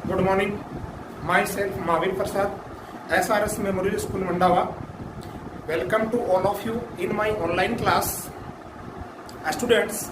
Good morning. Myself Mavin Prasad, SRS Memorial School Mandava. Welcome to all of you in my online class. Students,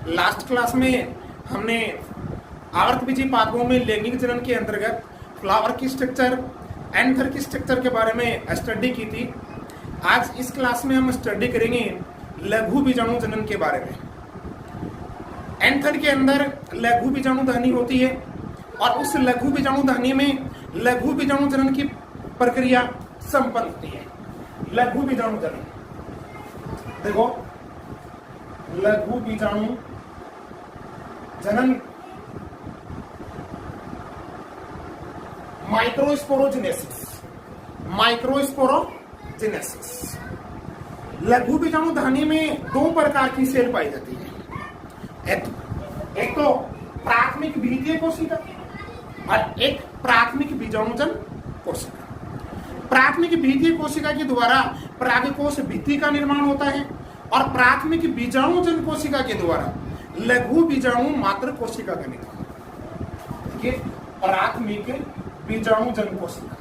last class में हमने आवर्तबीजी पादपों में लैंगिक जनन के अंतर्गत फ्लावर की स्ट्रक्चर, एंथर की स्ट्रक्चर के बारे में स्टडी की थी। आज इस क्लास में हम स्टडी करेंगे लघु बीजाणु जनन के बारे में। एंथर के अंदर लघु बीजाणु दानी होती है और उस लघु बीजाणु दानी में लघु बीजाणु जनन की प्रक्रिया संपन्न होती है। लघु बीजाणु जनन, देखो लघु बीजाणु जनन माइक्रोस्पोरोजेनेसिस। लघु बीजाणु दानी में दो प्रकार की सेल पाई जाती है, एक तो प्राथमिक बीजीय कोशिका और एक प्राथमिक बीजाणुजन कोशिका। प्राथमिक बीजीय कोशिका के द्वारा परागकोश भित्ति का निर्माण होता है और प्राथमिक बीजाणुजन कोशिका के द्वारा लघु बीजाणु मात्र कोशिका का निर्माण। देखिए, प्राथमिक बीजाणुजन कोशिका,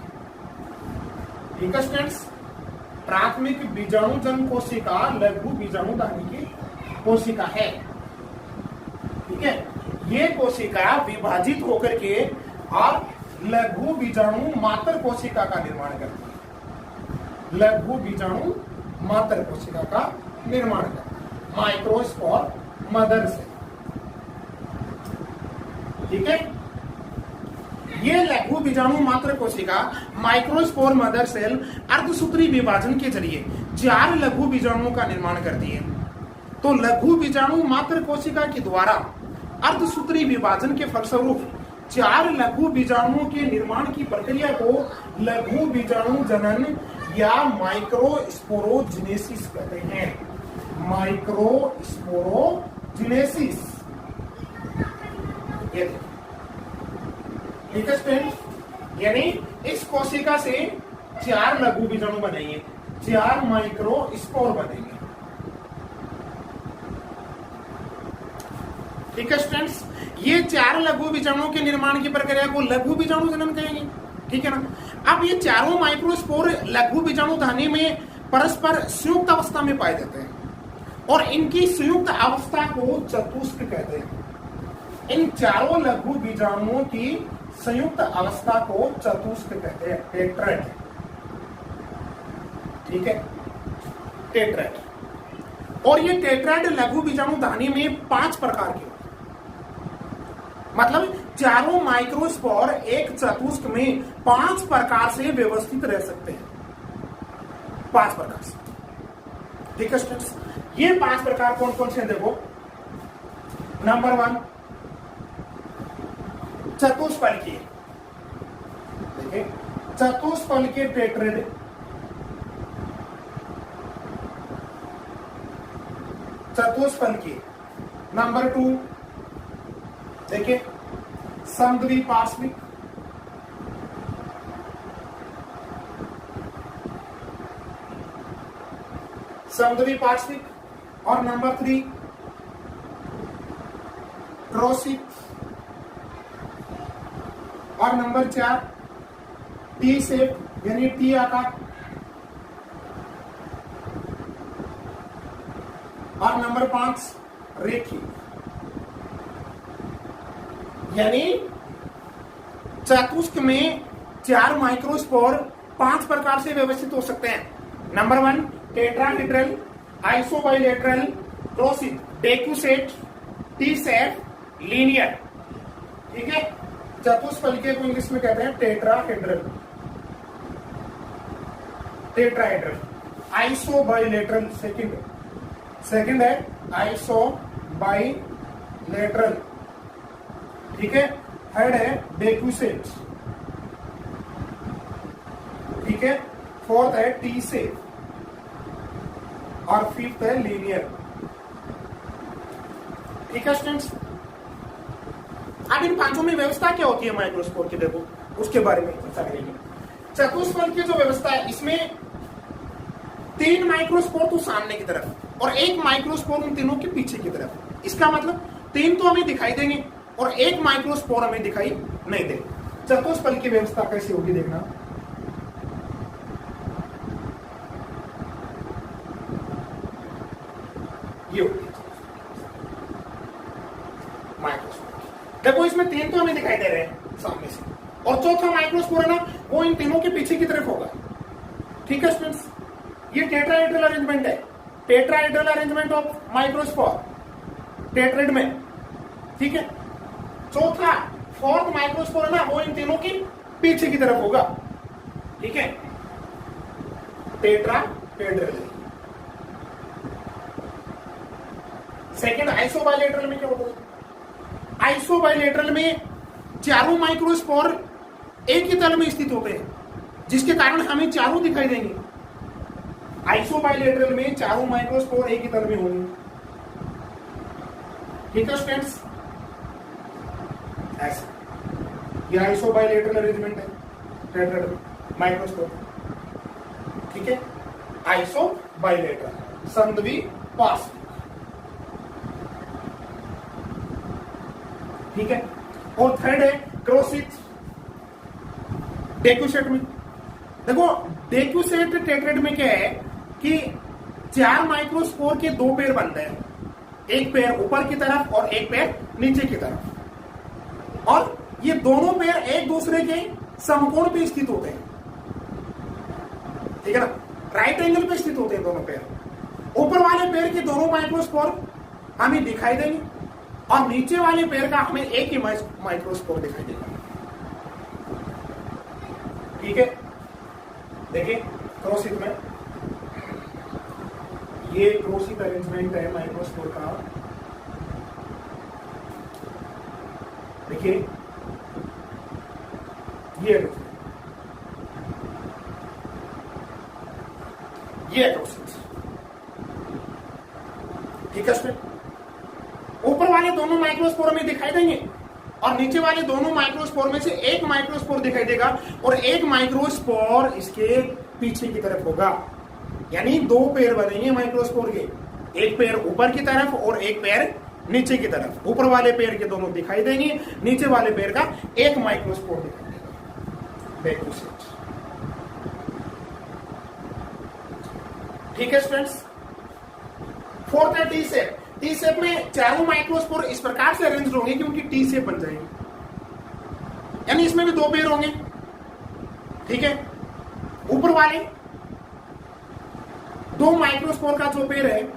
ठीक है स्टूडेंट्स। प्राथमिक बीजाणुजन कोशिका लघु बीजाणु दानी की कोशिका है, ठीक है। ये कोशिका विभाजित होकर के और लघु बीजाणु मात्र कोशिका का निर्माण करती है। लघु बीजाणु मात्र कोशिका का निर्माण करती है, माइक्रोस्पोर मदर से, ठीक है। ये लघु बीजाणु मात्र कोशिका माइक्रोस्पोर मदर सेल अर्धसूत्री विभाजन के जरिए 4 लघु बीजाणुओं का निर्माण करती है। तो लघु बीजाणु मात्र कोशिका के द्वारा अर्धसूत्री विभाजन के फलस्वरूप 4 लघु बीजाणुओं के निर्माण की प्रक्रिया को लघु बीजाणु जनन या माइक्रोस्पोरोजेनेसिस कहते हैं। माइक्रोस्पोरोजेनेसिस, ठीक है स्टूडेंट। यानी इस कोशिका से 4 लघु बीजाणु बनेंगे, 4 माइक्रोस्पोर बनेंगे, ठीक है स्टूडेंट्स। ये 4 लघु बीजाणुओं के निर्माण की प्रक्रिया को लघु बीजाणु जनन कहेंगे, ठीक है ना। अब ये चारों माइक्रोस्पोर लघु बीजाणु दानी में परस्पर संयुक्त अवस्था में पाए जाते हैं और इनकी संयुक्त अवस्था को चतुष्क कहते हैं। इन चारों लघु बीजाणुओं की संयुक्त अवस्था को चतुष्क कहते हैं, टेट्रेट, ठीक है, टेट्रेट। और ये टेट्रेट लघु बीजाणु दानी में 5 प्रकार के, मतलब चारों माइक्रोस्पोर एक चतुष्क में 5 प्रकार से व्यवस्थित रह सकते हैं, 5 प्रकार से, ठीक है स्टूडेंट्स। ये 5 प्रकार कौन कौन से हैं देखो। नंबर 1 चतुष्फलकीय, देखिए चतुष्फलकीय टेट्रेड। चतुष्फलकीय। नंबर 2 देखिए समद्विपार्श्विक। समद्विपार्श्विक। और नंबर 3 ट्रोसिक। और नंबर 4 टी शेप, यानी टी आकार। और नंबर 5 रेखीय, यानी चतुष्क में 4 माइक्रोस्पोर 5 प्रकार से व्यवस्थित हो सकते हैं। नंबर 1 टेट्राहेड्रल, आइसोबाइलेटरल, क्रोसिक, डेक्यूसेट, टी शेप, लीनियर, ठीक है। चतुष्फलकीय को इंग्लिश में कहते हैं टेट्राहेड्रल, टेट्राहेड्रल। आइसोबाइलेटरल सेकंड है आइसोबाइलेटरल, ठीक है। थर्ड है डेक्यूसेट, ठीक है। फोर्थ है टी शेप और फिफ्थ है लीनियर, ठीक है स्टूडेंट्स। अब इन 5 में व्यवस्था क्या होती है माइक्रोस्पोर की, देखो उसके बारे में चर्चा करेंगे। चतुष्फलक की जो व्यवस्था है, इसमें 3 माइक्रोस्पोर तो सामने की तरफ और 1 माइक्रोस्पोर उन तीनों के पीछे की तरफ। इसका मतलब 3 तो हमें दिखाई देंगे और 1 माइक्रोस्पोर हमें दिखाई नहीं देगा। चतुष्फल की व्यवस्था कैसी होगी देखना। ये होगी माइक्रोस्पोर। देखो इसमें तीन तो हमें दिखाई दे रहे हैं सामने से, और चौथा माइक्रोस्पोर है ना, वो इन तीनों के पीछे की तरफ होगा। ठीक है स्टूडेंट्स, ये टेट्राहेड्रल अरेंजमेंट है, टेट्राहेड्रल अरेंजमेंट ऑफ माइक्रोस्पोर टेट्राहेड में। ठीक है, चौथा फोर्थ माइक्रोस्पोर है ना, वो इन तीनों की पीछे की तरफ होगा। ठीक है, टेट्राहेड्रल। सेकंड आइसोबाइलेटरल में क्या होता है? आइसोबाइलेटरल में चारों माइक्रोस्पोर एक ही तल में स्थित होते हैं, जिसके कारण हमें चारों दिखाई देंगे। आइसोबाइलेटरल में चारों माइक्रोस्पोर एक ही तल में होंगे। ठीक है स्टूडेंट्स, ऐसा ये आइसोबाइलेटरल अरेंजमेंट है टेट्राहेड्रल माइक्रोस्पोर। ठीक है, आइसोबाइलेटरल संद्वी पार्श्विक। ठीक है, और थर्ड है क्रोसित डेक्यूसेट में। देखो डेक्यूसेट टेट्राहेड में क्या है कि चार माइक्रोस्पोर के दो पैर बनते हैं, एक पैर ऊपर की तरफ और एक पैर नीचे की तरफ, और ये दोनों पैर एक दूसरे के समकोण पे स्थित होते हैं। ठीक है ना, राइट एंगल पे स्थित होते हैं दोनों पैर। ऊपर वाले पैर के दोनों माइक्रोस्पोर हमें दिखाई देंगे, और नीचे वाले पैर का हमें एक ही माइक्रोस्पोर दिखाई देगा। ठीक है, देखिए क्रोसित में ये क्रोसित अरेंजमेंट है माइक्रोस्पोर का। देखिए ये क्रोसित। ठीक है, इसमें ऊपर वाले दोनों माइक्रोस्पोर में दिखाई देंगे, और नीचे वाले दोनों माइक्रोस्पोर में से एक माइक्रोस्पोर दिखाई देगा, और एक माइक्रोस्पोर इसके पीछे की तरफ होगा। यानी दो पैर बनेंगे माइक्रोस्पोर के, एक पैर ऊपर की तरफ और एक पैर नीचे की तरफ। ऊपर वाले पैर के दोनों दिखाई देंगे, नीचे वाले पैर का एक माइक्रोस्पोर दिखाई देगा। ठीक है स्टूडेंट्स, फोर्थ है टी शेप। टी शेप में चारों माइक्रोस्पोर इस प्रकार से अरेंज होंगे कि उनकी टी शेप बन जाएगी, यानी इसमें भी दो पैर होंगे। ठीक है, ऊपर वाले दो माइक्रोस्पोर का जो पैर है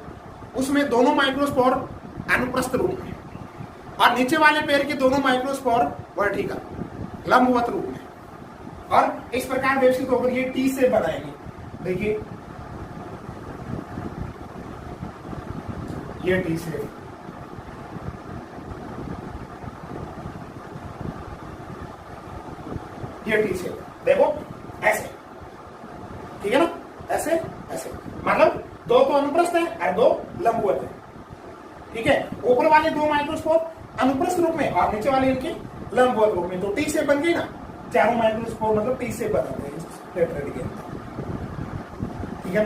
उसमें दोनों माइक्रोस्पोर अनुप्रस्थ रूप में, और नीचे वाले पैर के दोनों माइक्रोस्पोर वर्टिकल लंबवत रूप में, और इस प्रकार व्यवस्थित होकर ये टी शेप बनाएंगे। देखिए ये टी शेप, ये टी शेप देखो ऐसे। ठीक है ना, ऐसे ऐसे, मतलब दो तो अनुप्रस्थ है और दो लंबवत है। ठीक है, ऊपर वाले दो माइक्रोस्पोर अनुप्रस्थ रूप में और नीचे वाले इनके लंबवत रूप में, तो टी शेप बन गई ना। चारों माइक्रोस्पोर मतलब टी शेप बनाते हैं टेट्राहेड के। ठीक है,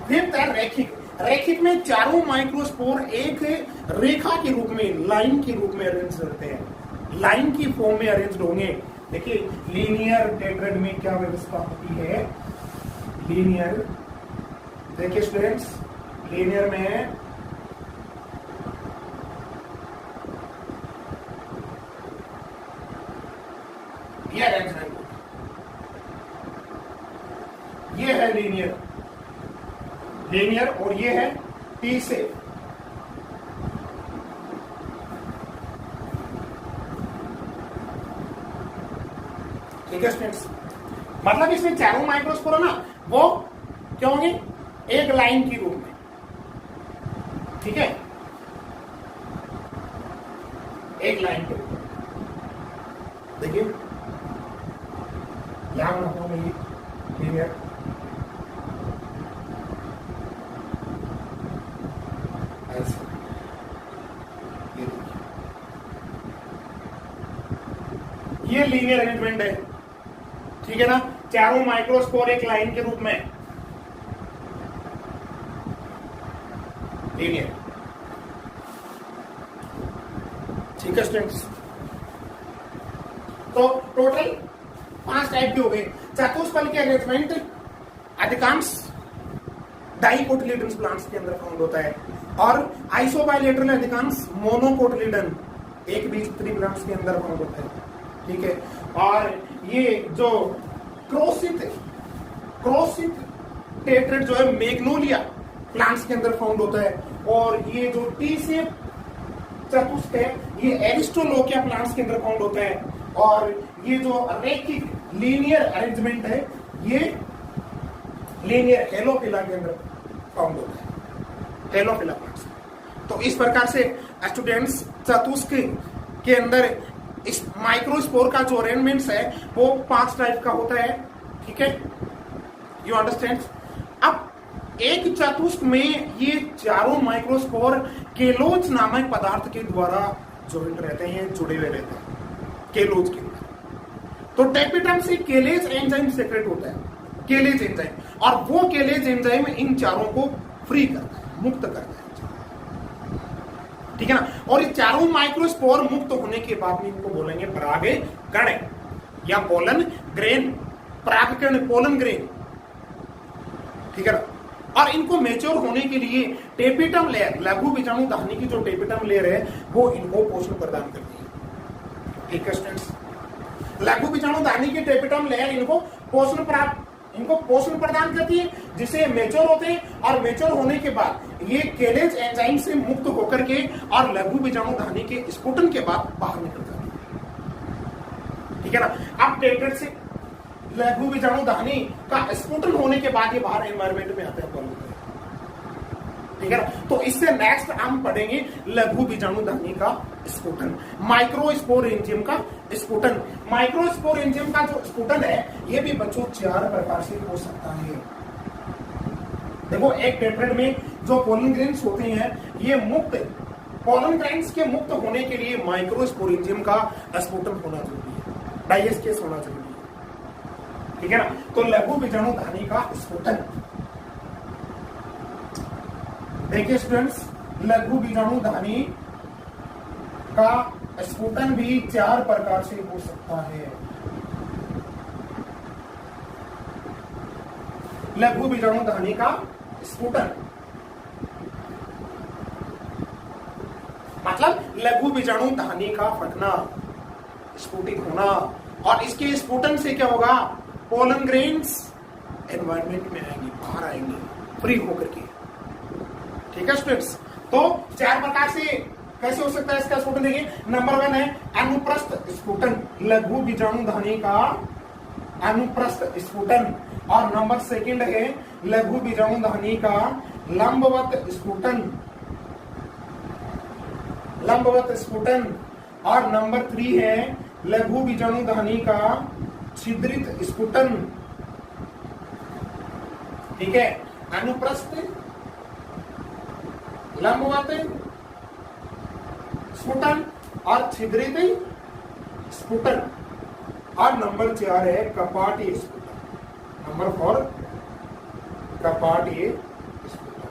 फिर रैखिक। रैखिक में चारों माइक्रोस्पोर एक रेखा के रूप में, लाइन के रूप में अरेंज करते हैं, लाइन की फॉर्म में अरेंज होंगे। देखिए लीनियर टेट्राहेड में क्या व्यवस्था होती है, लीनियर। देखिए स्टूडेंट्स, लीनियर में ये अरेंजमेंट, ये है लीनियर, लीनियर, और ये है टी शेप। ठीक है स्टूडेंट्स, मतलब इसमें चारों माइक्रोस्पोर है ना, वो क्या होंगे, एक लाइन के रूप में। ठीक है, एक लाइन के रूप में। देखिए यहां बनाता हूं ये लीनियर, ये लीनियर अरेंजमेंट है। ठीक है ना, चारों माइक्रोस्पोर एक लाइन के रूप में, लीनियर। ठीक है स्टूडेंट्स, तो टोटल 5 टाइप के हो गए। चतुष्फल के अरेंजमेंट अधिकांश डाइकोटिलेडन प्लांट्स के अंदर फाउंड होता है और आइसोबाइलेटरल अधिकांश मोनोकोटिलेडन एक बीजपत्री प्लांट्स के अंदर फाउंड होता है। ठीक है, और ये जो क्रोसित टेट्रेट जो है मैग्नोलिया प्लांट्स के अंदर फाउंड होता है और ये जो टी शेप चतुष्क है ये एरिस्टोलोकिया प्लांट्स के अंदर फाउंड होता है और ये जो रेखिक लीनियर अरेंजमेंट है ये लीनियर हेलोफिला के अंदर फाउंड होता है, हेलोफिला प्लांट्स। तो इस प्रकार से स्टूडेंट्स चतुष्क के अंदर इस माइक्रोस्पोर का जो अरेंजमेंट्स है वो 5 टाइप का होता है। ठीक है, यू अंडरस्टैंड। अब एक चतुष्क में ये चारों माइक्रोस्पोर केलोज नामक पदार्थ के द्वारा जॉइंट रहते हैं, जुड़े हुए रहते हैं केलोज के अंदर। तो टेपिटम से केलेज एंजाइम सेक्रेट होता है, केलेज एंजाइम, और वो केलेज एंजाइम इन चारों को फ्री करता है, मुक्त करता है। ठीक है ना, और ये चारों माइक्रोस्पोर मुक्त होने के बाद में इनको बोलेंगे परागकण या पोलन ग्रेन, परागकण पोलन ग्रेन। ठीक है ना, और इनको मैच्योर होने के लिए टेपिटम लेयर, लघु बीजाणु दाहिनी की जो टेपिटम लेयर है वो इनको पोषण प्रदान करती है। ठीक है स्टूडेंट्स, लघु बीजाणु दाहिनी की टेपिटम लेयर इनको पोषण प्रदान करती है जिसे मैच्योर होते हैं और मैच्योर होने के बाद ये केलेज एंजाइम से मुक्त होकर के और लघु बीजाणु दाहिनी के स्फुटन के बाद बाहर निकल जाती है। ठीक है ना, अब टेट्रेट से लघु बीजाणु दाहिनी का स्फुटन होने के बाद ये बाहर एनवायरमेंट में आते हैं। ठीक है ना, तो इससे नेक्स्ट हम पढ़ेंगे लघु बीजाणु दाहिनी का स्फुटन, माइक्रोस्पोर एंजाइम का स्फुटन। माइक्रोस्पोर एंजाइम का जो स्फुटन है ये भी बच्चों 4 प्रकार से हो सकता है। देखो, एक टेट्रेट में जो पोलन ग्रेन्स होते हैं ये मुक्त, पोलन ग्रेन्स के मुक्त होने के लिए माइक्रोस्पोर एंजाइम का स्फुटन होना जरूरी है, डाइजेस्टेस होना जरूरी है। ठीक है ना, तो लघु बीजाणु दाहिनी का स्फुटन देखिए स्टूडेंट्स, लघु बीजाणु दाहिनी का स्फुटन भी 4 प्रकार से हो सकता है। लघु बीजाणु दाहिनी का स्फुटन मतलब लघु बीजाणु दाहिनी का फटना, स्फुटित होना, और इसके स्फुटन से क्या होगा, पोलन ग्रेन्स एनवायरमेंट में आएंगे, बाहर आएंगे फ्री होकर के। ठीक है स्टूडेंट्स, तो 4 प्रकार से कैसे हो सकता है इसका स्फुटन। देखिए, नंबर 1 है अनुप्रस्थ स्फुटन, लघु बीजाणु दाहिनी का अनुप्रस्थ स्फुटन, और नंबर 2 है लघु बीजाणु दाहिनी का लंबवत स्फुटन, लंबवत स्फुटन, और नंबर 3 है लघु बीजाणु दाहिनी का छिद्रित स्फुटन। ठीक है, अनुप्रस्थ, लंबवत स्फुटन और छिद्रित स्फुटन, और नंबर 4 है कपाटीय स्फुटन। नंबर 4 कपाटीय स्फुटन।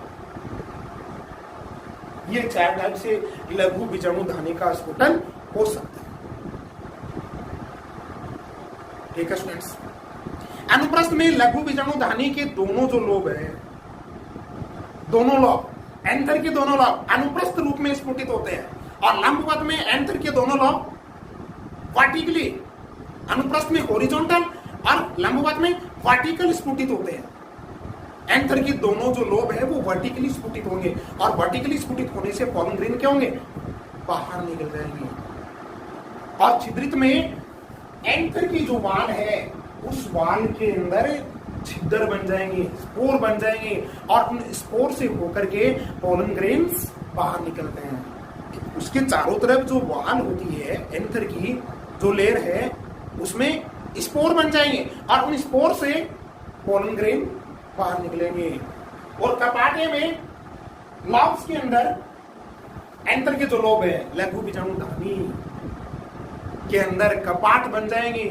ये 4 टाइप से लघु बीजाणु दाहिनी का स्फुटन हो सकता है। ठीक है स्टूडेंट्स, अनुप्रस्थ में लघु बीजाणु दाहिनी के दोनों जो लोब है, दोनों लोब, एंथर के दोनों लोब अनुप्रस्थ रूप में स्फुटित होते हैं, और लंबवत में एंथर के दोनों लोब वर्टिकली, अनुप्रस्थ में हॉरिजॉन्टल और लंबवत में वर्टिकल स्फुटित होते हैं। एंथर के दोनों जो लोब है वो वर्टिकली स्फुटित होंगे, और वर्टिकली स्फुटित होने से पोलन ग्रेन क्या होंगे, बाहर निकल जाएंगे। और छिद्रित में एंथर की जो वाल है उस वाल के अंदर छिद्र बन जाएंगे, स्पोर बन जाएंगे, और उन स्पोर से होकर के पोलन ग्रेन्स बाहर निकलते हैं। उसके चारों तरफ जो वाल होती है एंथर की जो लेयर है उसमें स्पोर बन जाएंगे, और उन स्पोर से पोलन ग्रेन बाहर निकलेंगे। और कपाटे में लॉब्स के अंदर एंथर के जो लोब है लघु बीजाणु दाहिनी के अंदर कपाट बन जाएंगे।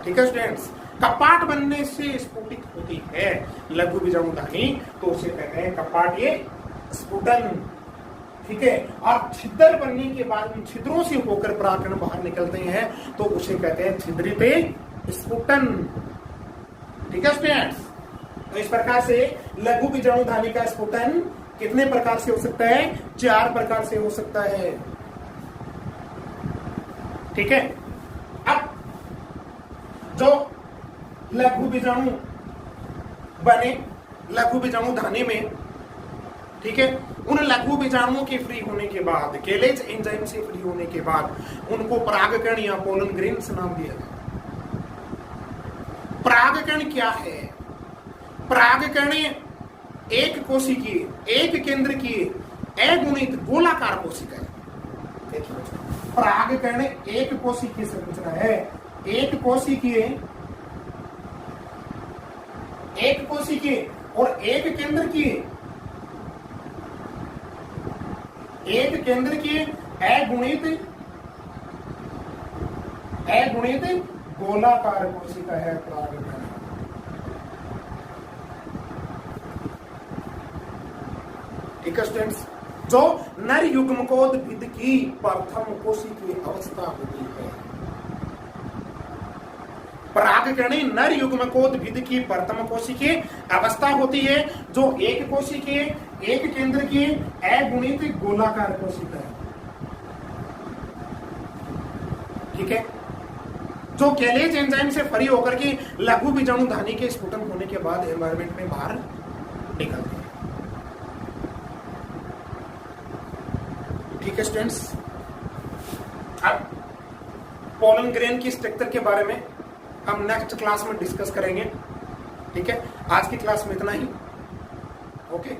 ठीक है स्टूडेंट्स, कपाट बनने से स्फुटित होती है लघु बीजाणु दाहिनी, तो उसे कहते हैं कपाटीय स्फुटन। ठीक है, और छिद्र बनने के बाद उन छिद्रों से होकर परागकण बाहर निकलते हैं तो उसे कहते हैं छिद्रित स्फुटन। ठीक है स्टूडेंट्स, तो इस प्रकार से लघु बीजाणुधानी का स्फुटन कितने प्रकार से हो सकता है? 4 प्रकार से हो सकता है। ठीक है, अब जो लघु बीजाणु बने लघु बीजाणुधानी में, ठीक है, उन लघु बीजाणुओं के फ्री होने के बाद, केलेज एंजाइम से फ्री होने के बाद उनको परागकण या पोलन ग्रेन्स नाम दिया गया। परागकण क्या है? परागकण एक कोशिकीय, एक केंद्र की अगुणित गोलाकार कोशिका है। परागकण एक कोशिकीय संरचना है, एक कोशिकीय और एक केंद्र की अगुणित गोलाकार कोशिका है परागकण। ठीक है स्टूडेंट्स, जो नर युग्मकोद्भिद की प्रथम कोशिकीय अवस्था होती है। परागकण नर युग्मकोद्भिद की प्रथम कोशिकीय अवस्था होती है, जो एक कोशिकीय, एक केंद्र की अगुणित गोलाकार कोशिका है। ठीक है, जो केलेज एंजाइम से फ्री होकर के लघु बीजाणुधानी के स्फुटन होने के बाद एनवायरमेंट में बाहर निकलते हैं। ठीक है स्टूडेंट्स, अब पोलन ग्रेन की स्ट्रक्चर के बारे में हम नेक्स्ट क्लास में डिस्कस करेंगे। ठीक है, आज की क्लास में इतना ही। ओके।